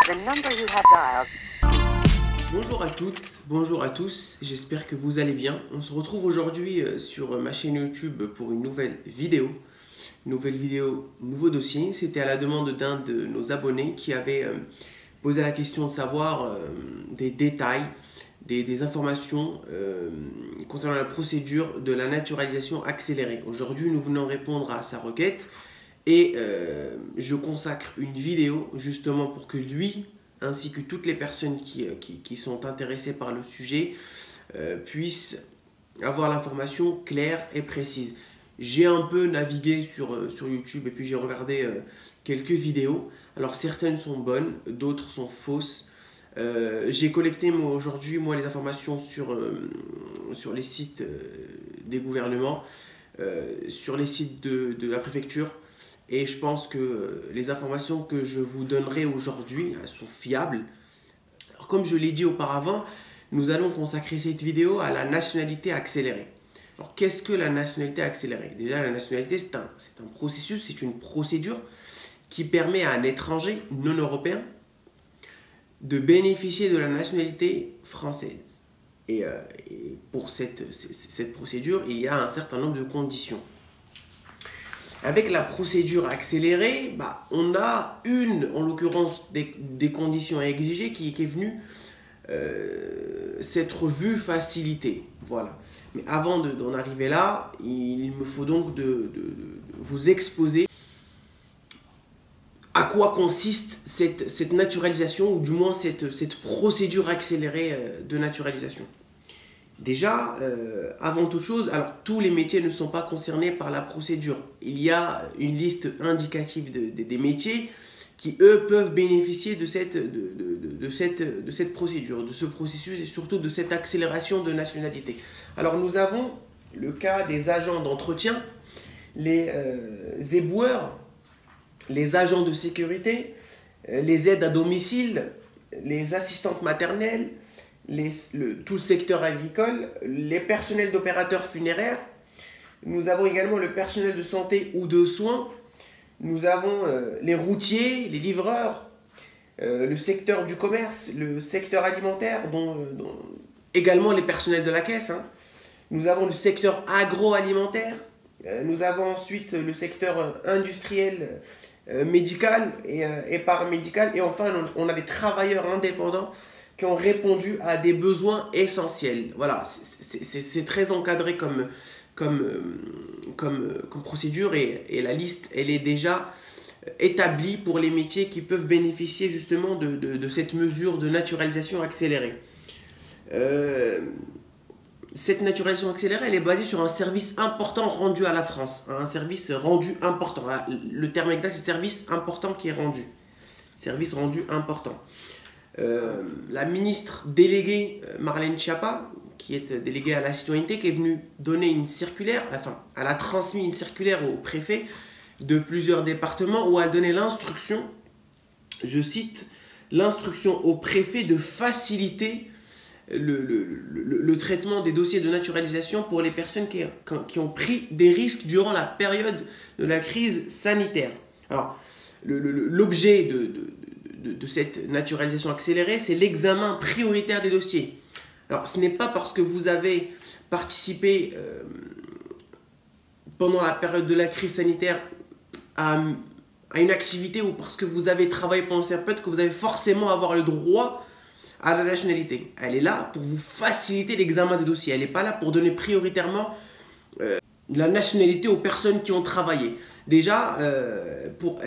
The number you have dialed. Bonjour à toutes, bonjour à tous, j'espère que vous allez bien. On se retrouve aujourd'hui sur ma chaîne YouTube pour une nouvelle vidéo. Nouveau dossier. C'était à la demande d'un de nos abonnés qui avait posé la question de savoir des détails, des informations concernant la procédure de la naturalisation accélérée. Aujourd'hui, nous venons répondre à sa requête et je consacre une vidéo justement pour que lui, ainsi que toutes les personnes qui sont intéressées par le sujet, puissent avoir l'information claire et précise. J'ai un peu navigué sur YouTube et puis j'ai regardé quelques vidéos. Alors certaines sont bonnes, d'autres sont fausses. J'ai collecté aujourd'hui les informations sur les sites des gouvernements, sur les sites de la préfecture. Et je pense que les informations que je vous donnerai aujourd'hui sont fiables. Alors, comme je l'ai dit auparavant, nous allons consacrer cette vidéo à la nationalité accélérée. Alors, qu'est-ce que la nationalité accélérée? Déjà, la nationalité, c'est un processus, c'est une procédure qui permet à un étranger non européen de bénéficier de la nationalité française. Et pour cette procédure, il y a un certain nombre de conditions. Avec la procédure accélérée, on a en l'occurrence, des conditions à exiger qui est venue s'être vue facilitée. Voilà. Mais avant d'en arriver là, il me faut donc de vous exposer à quoi consiste cette naturalisation, ou du moins cette procédure accélérée de naturalisation. Déjà, avant toute chose, alors tous les métiers ne sont pas concernés par la procédure. Il y a une liste indicative des métiers qui, eux, peuvent bénéficier de cette procédure, de ce processus et surtout de cette accélération de nationalité. Alors nous avons le cas des agents d'entretien, les éboueurs, les agents de sécurité, les aides à domicile, les assistantes maternelles, tout le secteur agricole, les personnels d'opérateurs funéraires. Nous avons également le personnel de santé ou de soins. Nous avons les routiers, les livreurs, le secteur du commerce, le secteur alimentaire, également les personnels de la caisse. Nous avons le secteur agroalimentaire. Nous avons ensuite le secteur industriel, médical et paramédical. Et enfin, on a des travailleurs indépendants qui ont répondu à des besoins essentiels. Voilà, c'est très encadré comme procédure et la liste, elle est déjà établie pour les métiers qui peuvent bénéficier justement de cette mesure de naturalisation accélérée. Cette naturalisation accélérée, elle est basée sur un service important rendu à la France. Un service rendu important. Voilà, le terme exact, c'est service important qui est rendu. Service rendu important. La ministre déléguée Marlène Schiappa, qui est déléguée à la citoyenneté, qui est venue donner une circulaire, elle a transmis une circulaire au préfet de plusieurs départements où elle donnait l'instruction, je cite, l'instruction au préfet de faciliter le traitement des dossiers de naturalisation pour les personnes qui ont pris des risques durant la période de la crise sanitaire. Alors, l'objet de cette naturalisation accélérée, c'est l'examen prioritaire des dossiers. Alors, ce n'est pas parce que vous avez participé pendant la période de la crise sanitaire à une activité ou parce que vous avez travaillé pendant cette période que vous allez forcément avoir le droit à la nationalité. Elle est là pour vous faciliter l'examen des dossiers. Elle n'est pas là pour donner prioritairement la nationalité aux personnes qui ont travaillé. Déjà, pour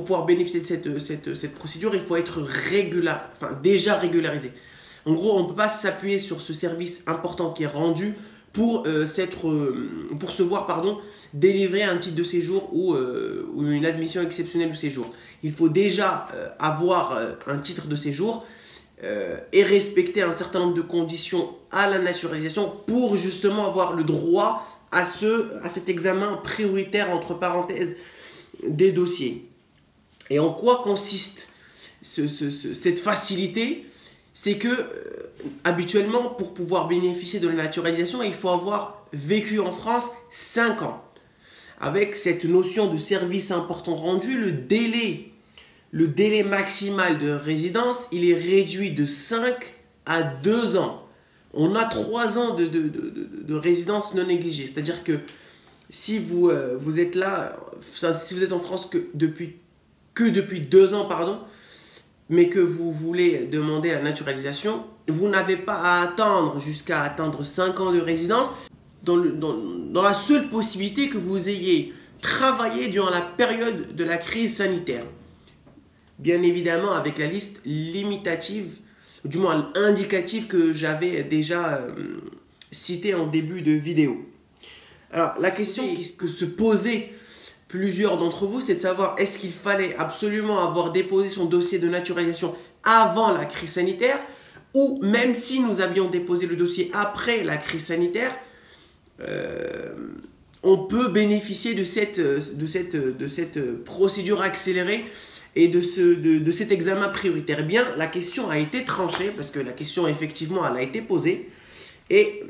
pouvoir bénéficier de cette procédure, il faut être déjà régularisé. En gros, on ne peut pas s'appuyer sur ce service important qui est rendu pour se voir délivrer un titre de séjour ou une admission exceptionnelle de séjour. Il faut déjà avoir un titre de séjour et respecter un certain nombre de conditions à la naturalisation pour justement avoir le droit à cet examen prioritaire, entre parenthèses, des dossiers. Et en quoi consiste cette facilité? C'est que habituellement, pour pouvoir bénéficier de la naturalisation, il faut avoir vécu en France 5 ans. Avec cette notion de service important rendu, le délai le délai maximal de résidence, il est réduit de 5 à 2 ans. On a 3 ans de résidence non exigée. C'est-à-dire que si vous êtes là, si vous êtes en France que depuis 2 ans, pardon, mais que vous voulez demander la naturalisation, vous n'avez pas à attendre jusqu'à atteindre 5 ans de résidence dans la seule possibilité que vous ayez travaillé durant la période de la crise sanitaire. Bien évidemment avec la liste limitative, du moins indicative que j'avais déjà citée en début de vidéo. Alors la question que se posaient plusieurs d'entre vous, c'est de savoir est-ce qu'il fallait absolument avoir déposé son dossier de naturalisation avant la crise sanitaire, ou même si nous avions déposé le dossier après la crise sanitaire, on peut bénéficier de cette procédure accélérée et de cet examen prioritaire. Eh bien, la question a été tranchée, parce que la question, effectivement, elle a été posée. Et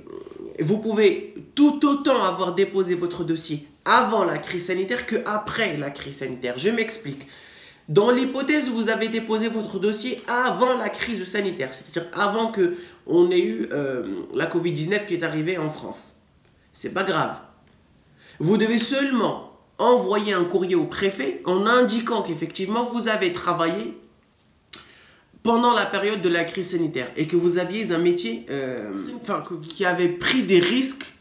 vous pouvez tout autant avoir déposé votre dossier avant la crise sanitaire qu'après la crise sanitaire. Je m'explique. Dans l'hypothèse où vous avez déposé votre dossier avant la crise sanitaire, c'est-à-dire avant qu'on ait eu la Covid-19 qui est arrivée en France, c'est pas grave. Vous devez seulement envoyer un courrier au préfet en indiquant qu'effectivement vous avez travaillé pendant la période de la crise sanitaire et que vous aviez un métier, qui avait pris des risques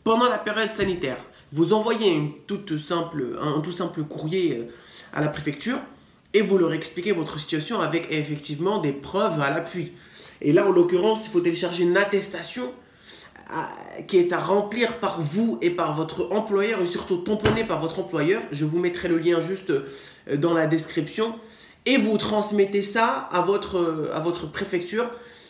pendant la période sanitaire. Vous envoyez un tout simple courrier à la préfecture et vous leur expliquez votre situation avec effectivement des preuves à l'appui. Et là, en l'occurrence, il faut télécharger une attestation qui est à remplir par vous et par votre employeur, et surtout tamponnée par votre employeur. Je vous mettrai le lien juste dans la description. Et vous transmettez ça à votre préfecture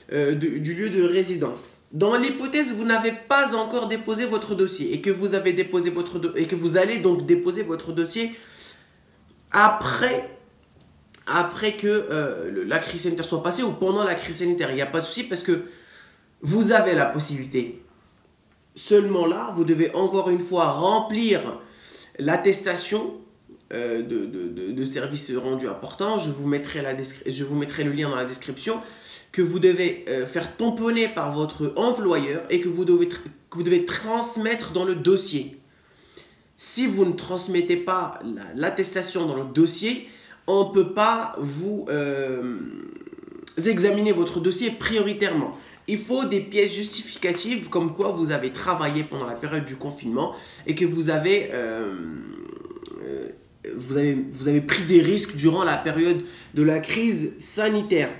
du lieu de résidence. Dans l'hypothèse où vous n'avez pas encore déposé votre dossier et que vous avez déposé et que vous allez donc déposer votre dossier après que la crise sanitaire soit passée ou pendant la crise sanitaire, il n'y a pas de souci parce que vous avez la possibilité. Seulement là, vous devez encore une fois remplir l'attestation de services rendus importants. Je vous mettrai le lien dans la description, que vous devez faire tamponner par votre employeur et que vous devez transmettre dans le dossier. Si vous ne transmettez pas l'attestation dans le dossier, on ne peut pas vous examiner votre dossier prioritairement. Il faut des pièces justificatives comme quoi vous avez travaillé pendant la période du confinement et que vous avez pris des risques durant la période de la crise sanitaire.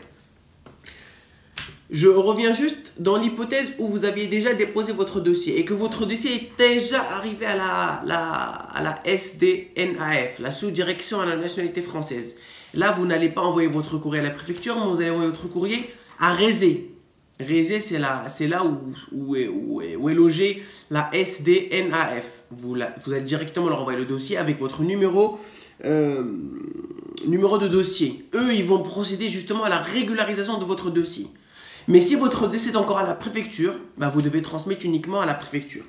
Je reviens juste dans l'hypothèse où vous aviez déjà déposé votre dossier et que votre dossier est déjà arrivé à la SDNAF, la sous-direction à la nationalité française. Là, vous n'allez pas envoyer votre courrier à la préfecture, mais vous allez envoyer votre courrier à Rezé. Rezé, c'est là où est logée la SDNAF. Vous allez directement leur envoyer le dossier avec votre numéro de dossier. Eux, ils vont procéder justement à la régularisation de votre dossier. Mais si votre dossier est encore à la préfecture, vous devez transmettre uniquement à la préfecture.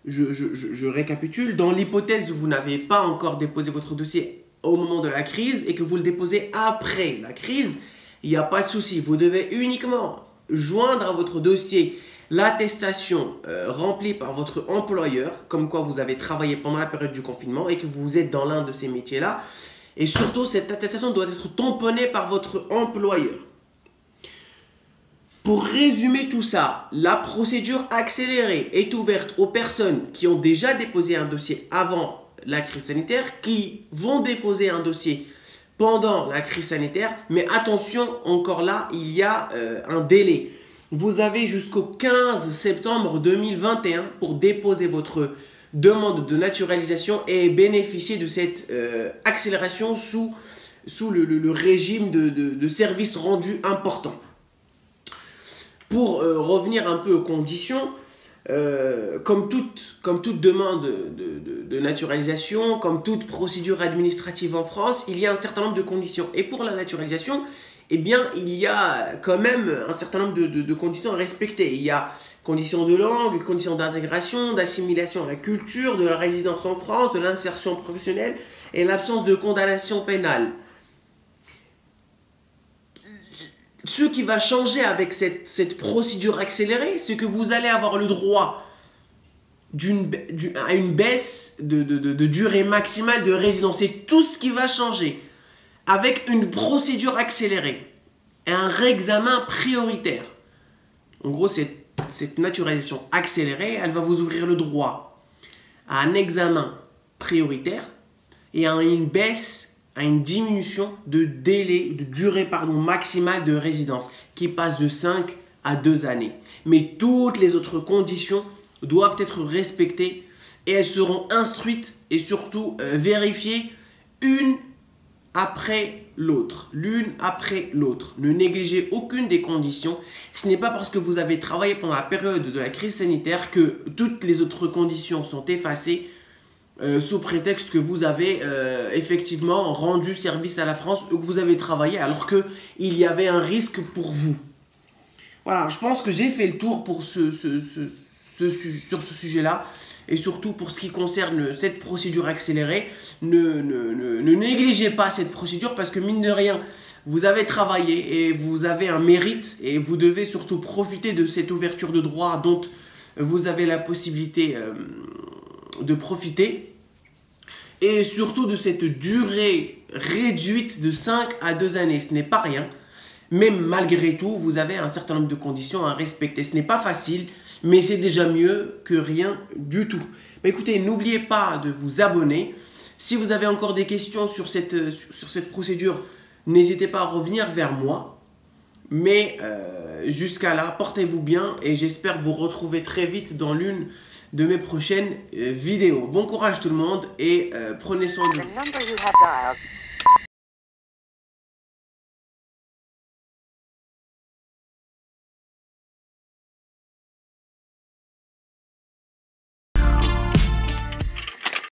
Je récapitule. Dans l'hypothèse où vous n'avez pas encore déposé votre dossier au moment de la crise et que vous le déposez après la crise, il n'y a pas de souci. Vous devez uniquement joindre à votre dossier l'attestation remplie par votre employeur, comme quoi vous avez travaillé pendant la période du confinement et que vous êtes dans l'un de ces métiers-là. Et surtout, cette attestation doit être tamponnée par votre employeur. Pour résumer tout ça, la procédure accélérée est ouverte aux personnes qui ont déjà déposé un dossier avant la crise sanitaire, qui vont déposer un dossier pendant la crise sanitaire. Mais attention, encore là, il y a un délai. Vous avez jusqu'au 15 septembre 2021 pour déposer votre demande de naturalisation et bénéficier de cette accélération sous le régime de services rendus importants. Pour revenir un peu aux conditions, comme toute demande de naturalisation, comme toute procédure administrative en France, il y a un certain nombre de conditions. Et pour la naturalisation, eh bien, il y a quand même un certain nombre de conditions à respecter. Il y a conditions de langue, conditions d'intégration, d'assimilation à la culture, de la résidence en France, de l'insertion professionnelle et l'absence de condamnation pénale. Ce qui va changer avec cette procédure accélérée, c'est que vous allez avoir le droit à une baisse de durée maximale de résidence. C'est tout ce qui va changer avec une procédure accélérée et un réexamen prioritaire. En gros, cette naturalisation accélérée, elle va vous ouvrir le droit à un examen prioritaire et à une baisse, à une diminution de délai, de durée maximale de résidence qui passe de 5 à 2 années. Mais toutes les autres conditions doivent être respectées et elles seront instruites et surtout vérifiées une après l'autre, l'une après l'autre. Ne négligez aucune des conditions. Ce n'est pas parce que vous avez travaillé pendant la période de la crise sanitaire que toutes les autres conditions sont effacées sous prétexte que vous avez effectivement rendu service à la France ou que vous avez travaillé alors qu'il y avait un risque pour vous. Voilà, je pense que j'ai fait le tour pour sur ce sujet-là. Et surtout pour ce qui concerne cette procédure accélérée, ne négligez pas cette procédure parce que mine de rien, vous avez travaillé et vous avez un mérite et vous devez surtout profiter de cette ouverture de droit dont vous avez la possibilité de profiter et surtout de cette durée réduite de 5 à 2 années. Ce n'est pas rien, mais malgré tout, vous avez un certain nombre de conditions à respecter. Ce n'est pas facile, mais c'est déjà mieux que rien du tout. Mais écoutez, n'oubliez pas de vous abonner. Si vous avez encore des questions sur cette procédure, n'hésitez pas à revenir vers moi. Mais jusqu'à là, portez-vous bien et j'espère vous retrouver très vite dans l'une de mes prochaines vidéos. Bon courage tout le monde et prenez soin de vous.